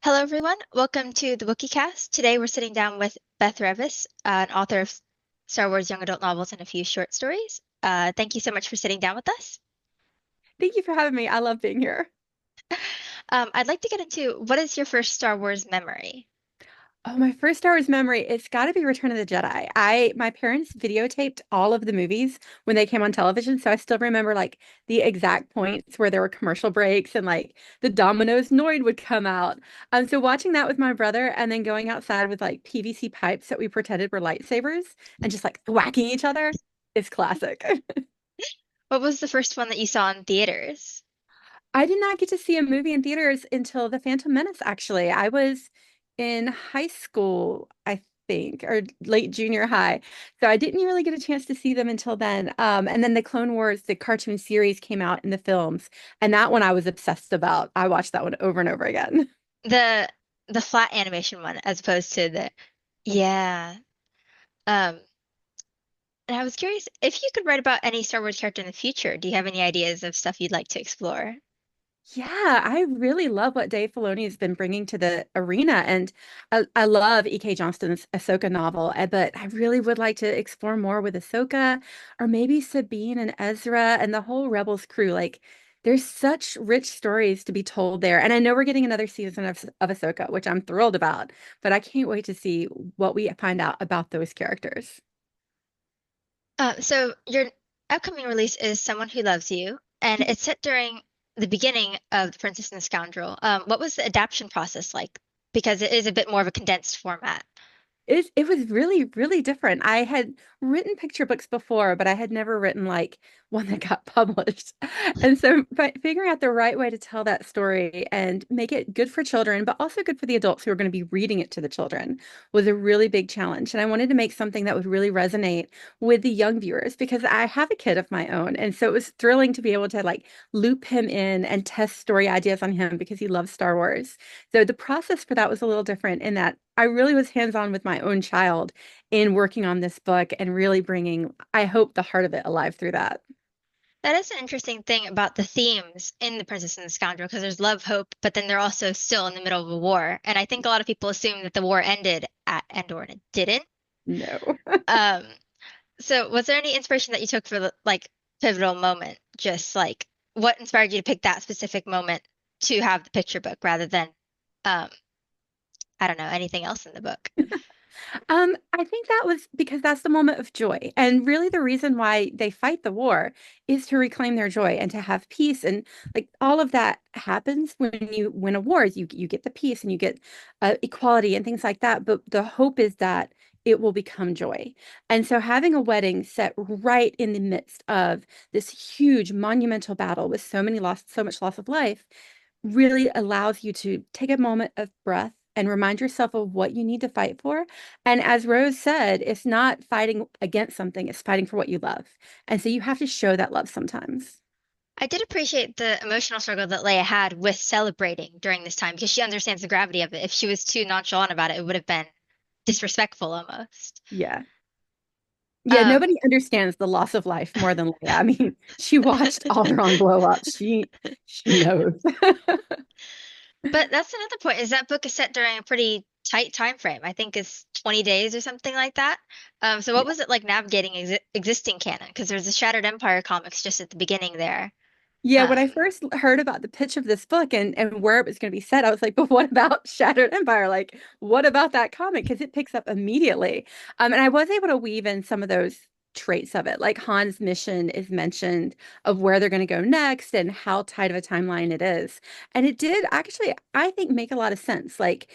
Hello, everyone. Welcome to the Wookieecast. Today, we're sitting down with Beth Revis, an author of Star Wars young adult novels and a few short stories. Thank you so much for sitting down with us. Thank you for having me. I love being here. I'd like to get into what is your first Star Wars memory? Oh, my first Star Wars memory, it's got to be Return of the Jedi. My parents videotaped all of the movies when they came on television, so I still remember like the exact points where there were commercial breaks and like the Domino's Noid would come out. So watching that with my brother and then going outside with like PVC pipes that we pretended were lightsabers and just like whacking each other is classic. What was the first one that you saw in theaters? I did not get to see a movie in theaters until The Phantom Menace, actually. I was in high school, I think, or late junior high. So I didn't really get a chance to see them until then. And then the Clone Wars, the cartoon series came out in the films, and that one I was obsessed about. I watched that one over and over again. The the flat animation one, as opposed to the yeah. Um, and I was curious if you could write about any Star Wars character in the future. Do you have any ideas of stuff you'd like to explore? Yeah, I really love what Dave Filoni has been bringing to the arena, and I love E.K. Johnston's Ahsoka novel, but I really would like to explore more with Ahsoka, or maybe Sabine and Ezra and the whole Rebels crew. Like, there's such rich stories to be told there, and I know we're getting another season of Ahsoka, which I'm thrilled about, but I can't wait to see what we find out about those characters. So your upcoming release is Someone Who Loves You, and it's set during the beginning of The Princess and the Scoundrel. What was the adaptation process like? Because it is a bit more of a condensed format. It was really, really different. I had written picture books before, but I had never written like one that got published. And so figuring out the right way to tell that story and make it good for children, but also good for the adults who are going to be reading it to the children was a really big challenge. And I wanted to make something that would really resonate with the young viewers because I have a kid of my own. And so it was thrilling to be able to like loop him in and test story ideas on him because he loves Star Wars. So the process for that was a little different in that I really was hands-on with my own child in working on this book and really bringing, I hope, the heart of it alive through that. That is an interesting thing about the themes in The Princess and the Scoundrel, because there's love, hope, but then they're also still in the middle of a war. And I think a lot of people assume that the war ended at Endor, and it didn't. No. Um, so was there any inspiration that you took for the like pivotal moment? Just like what inspired you to pick that specific moment to have the picture book rather than um I don't know, anything else in the book? I think that was because that's the moment of joy. And really the reason why they fight the war is to reclaim their joy and to have peace. And like all of that happens when you win a war. You get the peace and you get equality and things like that. But the hope is that it will become joy. And so having a wedding set right in the midst of this huge monumental battle with so much loss of life really allows you to take a moment of breath and remind yourself of what you need to fight for. And as Rose said, it's not fighting against something, it's fighting for what you love. And so you have to show that love sometimes. I did appreciate the emotional struggle that Leia had with celebrating during this time because she understands the gravity of it. If she was too nonchalant about it, it would have been disrespectful almost. Yeah. Yeah, Um, nobody understands the loss of life more than Leia. I mean, she watched Alderaan blow up. She knows. but that's another point, is that book is set during a pretty tight time frame. I think it's 20 days or something like that. So what was it like navigating existing canon? Because there's the Shattered Empire comics just at the beginning there. Yeah, when Um, I first heard about the pitch of this book and where it was going to be set, I was like, but what about Shattered Empire? Like, what about that comic? Because it picks up immediately. And I was able to weave in some of those traits of it. Like Han's mission is mentioned of where they're going to go next and how tight of a timeline it is. And it did actually, I think, make a lot of sense. Like,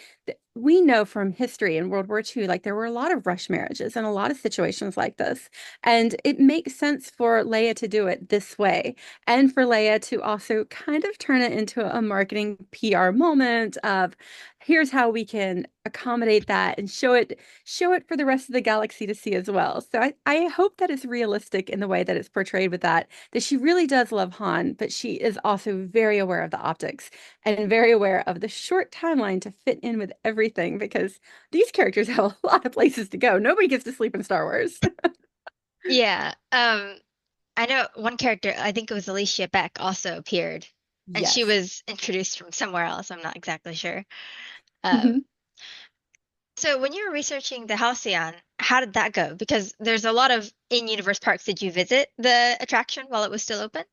we know from history in World War II, like there were a lot of rush marriages and a lot of situations like this. And it makes sense for Leia to do it this way and for Leia to also kind of turn it into a marketing PR moment of here's how we can accommodate that and show it for the rest of the galaxy to see as well. So I hope that it's realistic in the way that it's portrayed with that she really does love Han, but she is also very aware of the optics and very aware of the short timeline to fit in with everything because these characters have a lot of places to go. Nobody gets to sleep in Star Wars. yeah. I know one character, I think it was Alicia Beck, also appeared and she Yes. was introduced from somewhere else. I'm not exactly sure. Um, Mhm. so when you were researching the Halcyon, how did that go? Because there's a lot of in-universe parks. Did you visit the attraction while it was still open?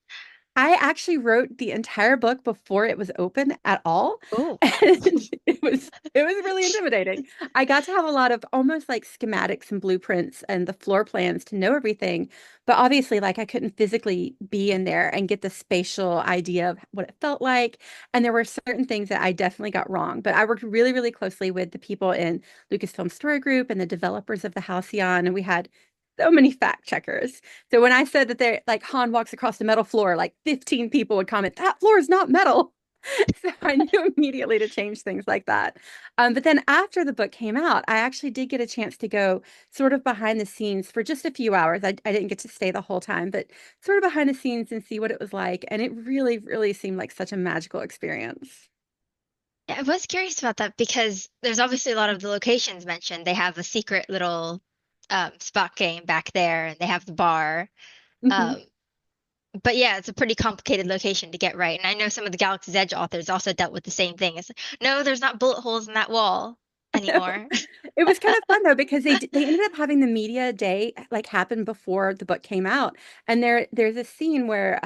I actually wrote the entire book before it was open at all. Oh. And it was really intimidating. I got to have a lot of almost like schematics and blueprints and the floor plans to know everything. But obviously, like I couldn't physically be in there and get the spatial idea of what it felt like. And there were certain things that I definitely got wrong. But I worked really, really closely with the people in Lucasfilm Story Group and the developers of the Halcyon. And we had so many fact checkers. So when I said that they're like Han walks across the metal floor, like 15 people would comment, that floor is not metal. So I knew immediately to change things like that. But then after the book came out, I actually did get a chance to go sort of behind the scenes for just a few hours. I didn't get to stay the whole time, but sort of behind the scenes and see what it was like. And it really, really seemed like such a magical experience. Yeah, I was curious about that because there's obviously a lot of the locations mentioned. They have a secret little spot game back there, and they have the bar. Mhm. Um, but yeah, it's a pretty complicated location to get right. And I know some of the Galaxy's Edge authors also dealt with the same thing. It's like, no, there's not bullet holes in that wall anymore. It was kind of fun though because they ended up having the media day like happen before the book came out, and there's a scene where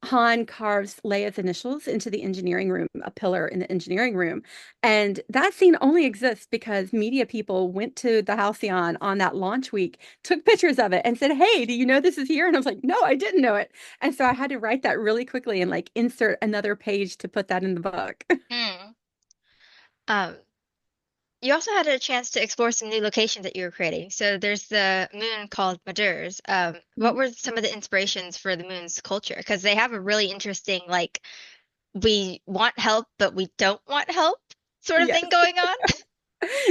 Han carves Leia's initials into the engineering room, a pillar in the engineering room, and that scene only exists because media people went to the Halcyon on that launch week, took pictures of it, and said, "Hey, do you know this is here?" And I was like, "No, I didn't know it," and so I had to write that really quickly and like insert another page to put that in the book. Hmm. Um, you also had a chance to explore some new locations that you were creating. So there's the moon called Madurs. What were some of the inspirations for the moon's culture? Because they have a really interesting, like, we want help, but we don't want help sort of Yes. thing going on.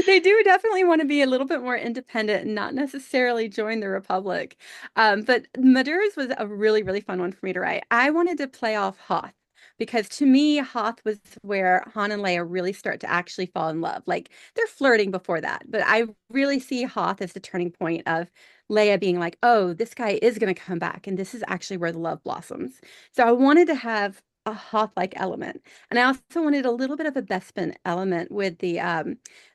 They do definitely want to be a little bit more independent and not necessarily join the Republic. But Madure's was a really, really fun one for me to write. I wanted to play off Hoth because to me, Hoth was where Han and Leia really start to actually fall in love. Like they're flirting before that, but I really see Hoth as the turning point of Leia being like, oh, this guy is going to come back. And this is actually where the love blossoms. So I wanted to have a Hoth-like element. And I also wanted a little bit of a Bespin element with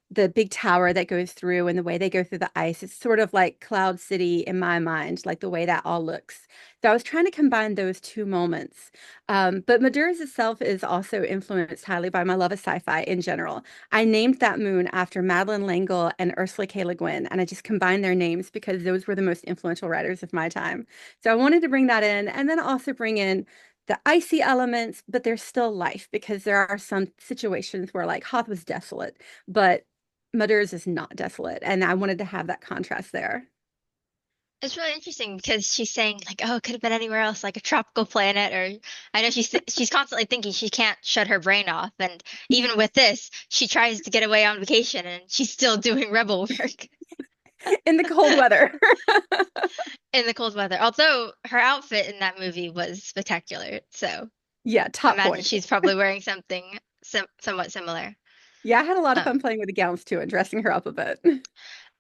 the big tower that goes through and the way they go through the ice. It's sort of like Cloud City in my mind, like the way that all looks. So I was trying to combine those two moments. But Maduras itself is also influenced highly by my love of sci-fi in general. I named that moon after Madeline L'Engle and Ursula K. Le Guin, and I just combined their names because those were the most influential writers of my time. So I wanted to bring that in and then also bring in the icy elements, but there's still life because there are some situations where like Hoth was desolate, but Mudder's is not desolate, and I wanted to have that contrast there. It's really interesting because she's saying like, oh, it could have been anywhere else, like a tropical planet, or I know she's constantly thinking she can't shut her brain off, and even Yes. with this, she tries to get away on vacation, and she's still doing rebel work In the cold weather. in the cold weather. Although her outfit in that movie was spectacular, so Yeah, I top imagine points. she's probably wearing something somewhat similar. Yeah, I had a lot of Um, fun playing with the gowns too and dressing her up a bit.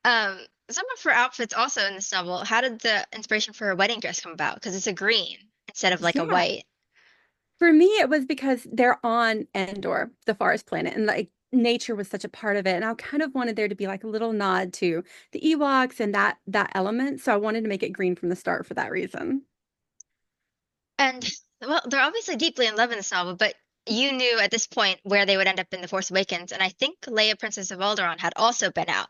um, some of her outfits also in this novel. How did the inspiration for her wedding dress come about? Because it's a green instead of like a Yeah, white. for me, it was because they're on Endor, the forest planet, and like nature was such a part of it. And I kind of wanted there to be like a little nod to the Ewoks and that element. So I wanted to make it green from the start for that reason. And well, they're obviously deeply in love in this novel, but you knew at this point where they would end up in The Force Awakens, and I think Leia, Princess of Alderaan, had also been out.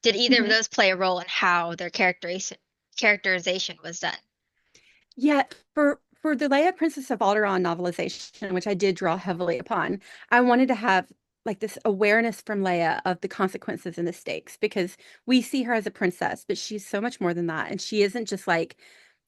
Did either of Mhm. those play a role in how their characterization was done? Yeah, for the Leia Princess of Alderaan novelization, which I did draw heavily upon, I wanted to have like this awareness from Leia of the consequences and the stakes because we see her as a princess, but she's so much more than that. And she isn't just like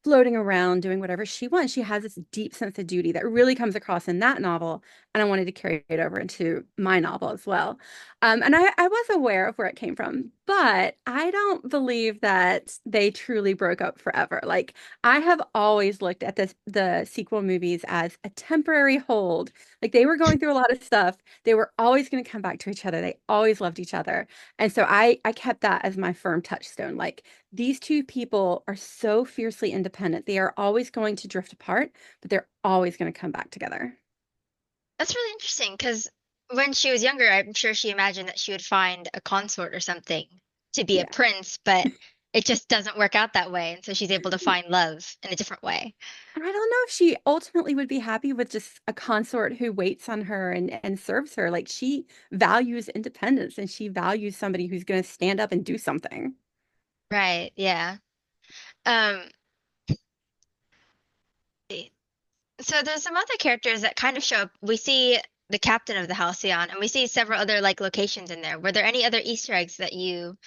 floating around doing whatever she wants. She has this deep sense of duty that really comes across in that novel. And I wanted to carry it over into my novel as well. And I was aware of where it came from, but I don't believe that they truly broke up forever. Like I have always looked at the sequel movies as a temporary hold. Like they were going through a lot of stuff. They were always going to come back to each other. They always loved each other. And so I kept that as my firm touchstone. Like these two people are so fiercely independent. They are always going to drift apart, but they're always going to come back together. That's really interesting because when she was younger, I'm sure she imagined that she would find a consort or something to be a Yeah. prince, but it just doesn't work out that way. And so she's able to find love in a different way. I don't know if she ultimately would be happy with just a consort who waits on her and serves her. Like she values independence and she values somebody who's going to stand up and do something. Right, yeah. Um, so there's some other characters that kind of show up. We see the captain of the Halcyon, and we see several other like locations in there. Were there any other Easter eggs that you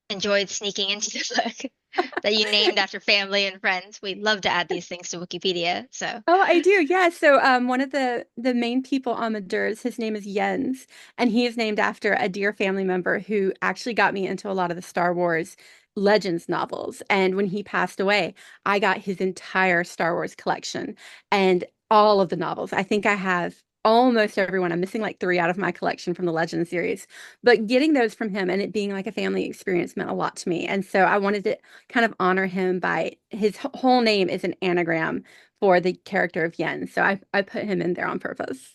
enjoyed sneaking into the book that you named after family and friends? We'd love to add these things to Wikipedia. So, Oh, I do. Yeah. So one of the main people on Madurs, his name is Jens, and he is named after a dear family member who actually got me into a lot of the Star Wars Legends novels. And when he passed away, I got his entire Star Wars collection and all of the novels. I think I have almost everyone. I'm missing like three out of my collection from the Legends series. But getting those from him and it being like a family experience meant a lot to me. And so I wanted to kind of honor him by his whole name is an anagram for the character of Yen. So I put him in there on purpose.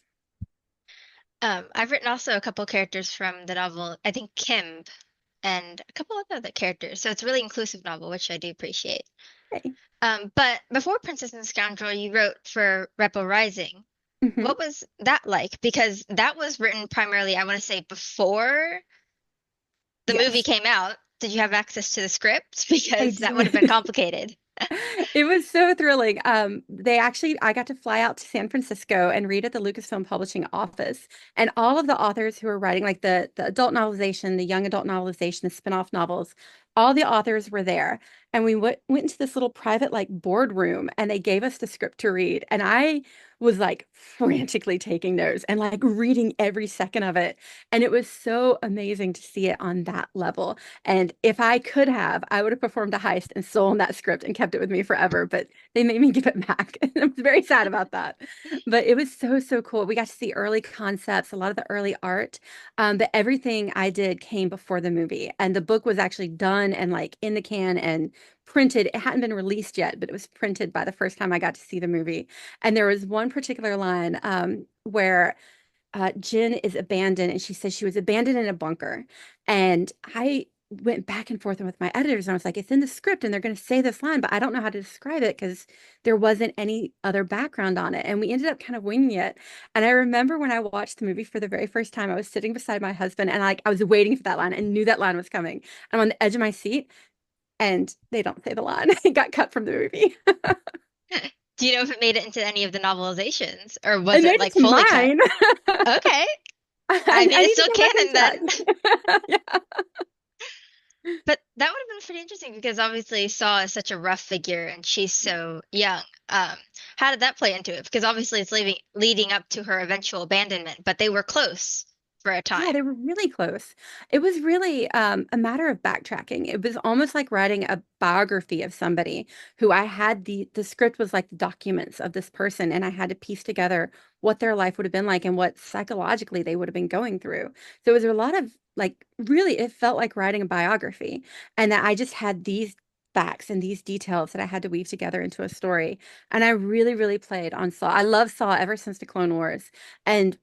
I've written also a couple characters from the novel, I think Kim and a couple of other characters. So it's a really inclusive novel, which I do appreciate. Okay. But before Princess and Scoundrel, you wrote for Rebel Rising. Hmm. What was that like? Because that was written primarily, I want to say, before the movie Yes, came out. Did you have access to the script? I Because that would have been did. complicated. It was so thrilling. I got to fly out to San Francisco and read at the Lucasfilm Publishing office. And all of the authors who were writing, like the adult novelization, the young adult novelization, the spin-off novels, all the authors were there. And we went into this little private like boardroom and they gave us the script to read. And I was like frantically taking notes and like reading every second of it. And it was so amazing to see it on that level. And if I could have, I would have performed a heist and stolen that script and kept it with me forever. But they made me give it back. And I was very sad about that. But it was so, so cool. We got to see early concepts, a lot of the early art. But everything I did came before the movie. And the book was actually done and like in the can and printed. It hadn't been released yet, but it was printed by the first time I got to see the movie. And there was one particular line where Jin is abandoned, and she says she was abandoned in a bunker. And I went back and forth with my editors, and I was like, it's in the script, and they're going to say this line, but I don't know how to describe it because there wasn't any other background on it. And we ended up kind of winging it. And I remember when I watched the movie for the very first time, I was sitting beside my husband, and like I was waiting for that line and knew that line was coming. I'm on the edge of my seat, and they don't say the line. It got cut from the movie. Do you know if it made it into any of the novelizations, or was It it made it like to fully cut? mine. Okay. I mean, I it's need to still go back canon and then. check. Yeah. But that would have been pretty interesting because obviously Saw is such a rough figure and she's so young. How did that play into it? Because obviously it's leading up to her eventual abandonment, but they were close for a Yeah, time. they were really close. It was really a matter of backtracking. It was almost like writing a biography of somebody who I had the script was like the documents of this person, and I had to piece together what their life would have been like and what psychologically they would have been going through. So it was a lot of like really it felt like writing a biography, and that I just had these facts and these details that I had to weave together into a story. And I really, really played on Saw. I love Saw ever since the Clone Wars. And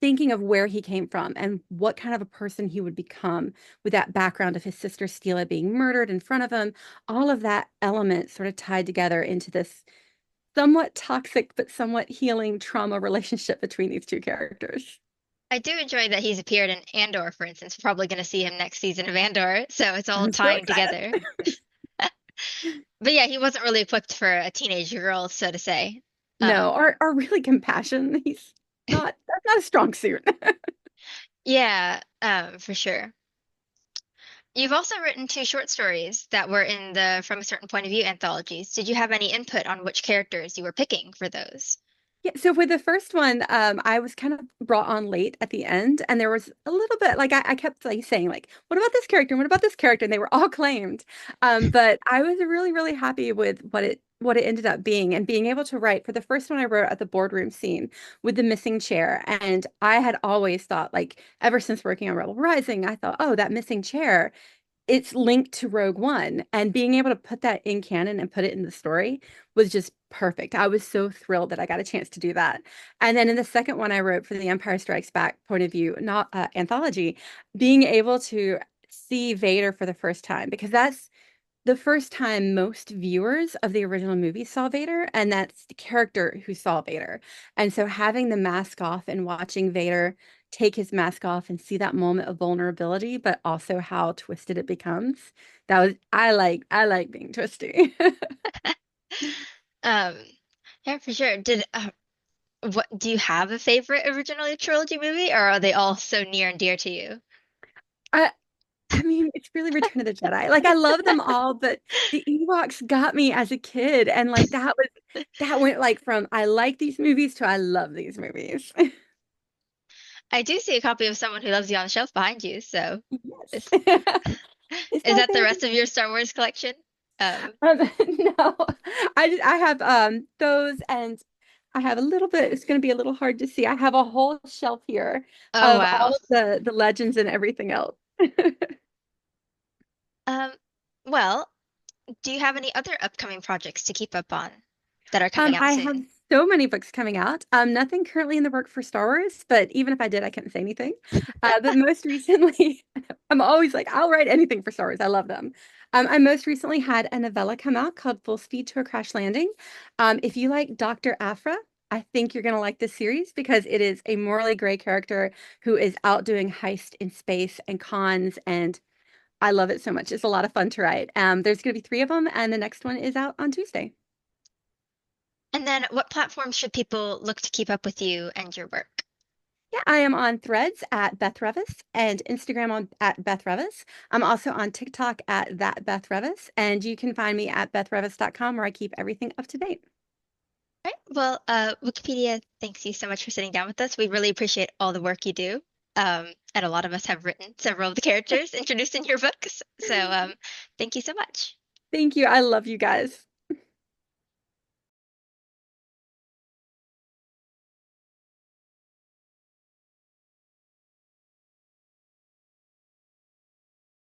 thinking of where he came from and what kind of a person he would become with that background of his sister Stila being murdered in front of him, all of that element sort of tied together into this somewhat toxic but somewhat healing trauma relationship between these two characters. I do enjoy that he's appeared in Andor, for instance. Probably going to see him next season of Andor, so it's all I'm so tying excited. together. But yeah, he wasn't really equipped for a teenage girl, so to say. No, Um, or really compassion. He's not that's not a strong suit. yeah, for sure. You've also written two short stories that were in the From a Certain Point of View anthologies. Did you have any input on which characters you were picking for those? Yeah, so with the first one, I was kind of brought on late at the end, and there was a little bit like I kept like saying like, "What about this character? What about this character?" And they were all claimed. But I was really, really happy with what it ended up being, and being able to write for the first one I wrote at the boardroom scene with the missing chair. And I had always thought like ever since working on Rebel Rising, I thought, oh, that missing chair it's linked to Rogue One, and being able to put that in canon and put it in the story was just perfect. I was so thrilled that I got a chance to do that. And then in the second one I wrote for the Empire Strikes Back point of view, not anthology, being able to see Vader for the first time, because that's the first time most viewers of the original movie saw Vader, and that's the character who saw Vader. And so having the mask off and watching Vader take his mask off and see that moment of vulnerability, but also how twisted it becomes. That was I like being twisty. Um, yeah, for sure. Did what do you have a favorite original trilogy movie, or are they all so near and dear to you? I I mean, it's really Return of the Jedi. Like I love them all, but the Ewoks got me as a kid, and like that went like from I like these movies to I love these movies. I do see a copy of Someone Who Loves You on the shelf behind you, so Yes. is It's is my that the baby. rest of your Star Wars collection? No, I have those, and I have a little bit. It's going to be a little hard to see. I have a whole shelf here Oh of wow. all of the legends and everything else. Um, well, do you have any other upcoming projects to keep up on that are coming out I have soon? so many books coming out. Nothing currently in the work for Star Wars, but even if I did, I couldn't say anything. But most recently, I'm always like, I'll write anything for Star Wars. I love them. I most recently had a novella come out called Full Speed to a Crash Landing. If you like Dr. Aphra, I think you're going to like this series because it is a morally gray character who is out doing heist in space and cons, and I love it so much. It's a lot of fun to write. There's going to be three of them, and the next one is out on Tuesday. And then what platforms should people look to keep up with you and your work? Yeah, I am on Threads at Beth Revis and Instagram on at Beth Revis. I'm also on TikTok at that Beth Revis, and you can find me at bethrevis.com where I keep everything up to date. All right. Well, Wikipedia, thanks you so much for sitting down with us. We really appreciate all the work you do. And a lot of us have written several of the characters introduced in your books. So, thank you so much. Thank you. I love you guys.